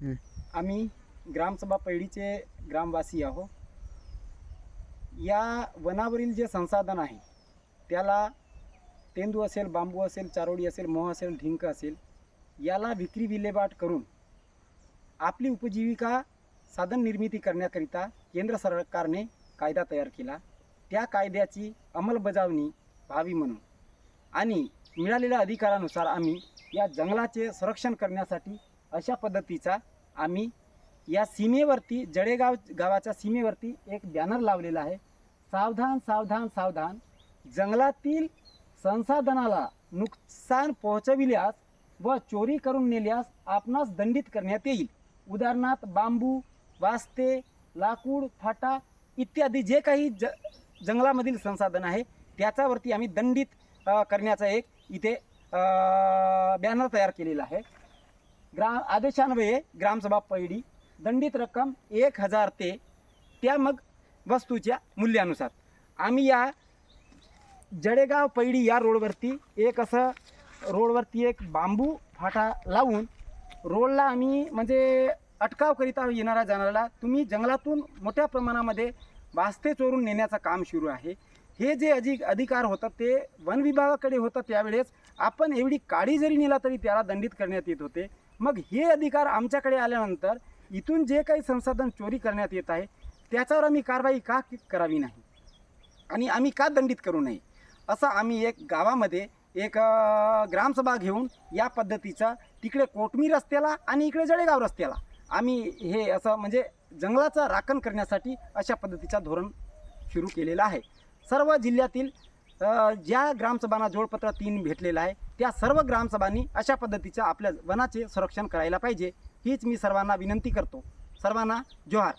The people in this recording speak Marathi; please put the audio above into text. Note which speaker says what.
Speaker 1: आम्ही ग्रामसभा पैडीचे ग्रामवासी आहो. या वनावरील जे संसाधन आहे त्याला तेंदू असेल, बांबू असेल, चारोळी असेल, मोह असेल, ढिंक असेल, याला विक्री विल्हेवाट करून आपली उपजीविका साधन निर्मिती करण्याकरिता केंद्र सरकारने कायदा तयार केला. त्या कायद्याची अंमलबजावणी व्हावी म्हणून आणि मिळालेल्या अधिकारानुसार आम्ही या जंगलाचे संरक्षण करण्यासाठी अशा पद्धतीचा आम्ही या सीमेवरती जडेगाव गावाच्या सीमेवरती एक बॅनर लावलेला आहे. सावधान सावधान सावधान, जंगलातील संसाधनाला नुकसान पोहोचविल्यास व चोरी करून नेल्यास आपणास दंडित करण्यात येईल. उदाहरणार्थ बांबू, वास्ते, लाकूड, फाटा इत्यादी जे काही जंगलामधील संसाधन आहे त्याच्यावरती आम्ही दंडित करण्याचा एक इथे बॅनर तयार केलेला आहे. आदेशान्वये ग्रामसभा पैडी दंडित रक्कम 1000 ते त्या मग वस्तूच्या मूल्यानुसार आम्ही या जडेगाव पैडी या रोडवरती एक बांबू फाटा लावून रोडला आम्ही म्हणजे अटकाव करिता येणाऱ्या जाणाऱ्याला तुम्ही जंगलातून मोठ्या प्रमाणामध्ये वास्ते चोरून नेण्याचं काम सुरू आहे. हे जे अधिकार होतं ते वन विभागाकडे होतं. त्यावेळेस आपण एवढी काडी जरी नेला तरी त्याला दंडित करण्यात येत होते. मग हे अधिकार आमच्याकडे आल्यानंतर इथून जे काही संसाधन चोरी करण्यात येत आहे त्याच्यावर आम्ही कारवाई का करावी नाही आणि आम्ही का दंडित करू नये असं आम्ही एक गावामध्ये एक ग्रामसभा घेऊन या पद्धतीचा तिकडे कोटमी रस्त्याला आणि इकडे जडेगाव रस्त्याला आम्ही हे असं म्हणजे जंगलाचं राखण करण्यासाठी अशा पद्धतीचा धोरण सुरू केलेला आहे. सर्व जिल्ह्यातील ज्या ग्रामसभांना जोडपत्र 3 भेटलेलं आहे त्या सर्व ग्रामसभांनी अशा पद्धतीचं आपल्या वनाचे संरक्षण करायला पाहिजे हीच मी सर्वांना विनंती करतो. सर्वांना जोहार.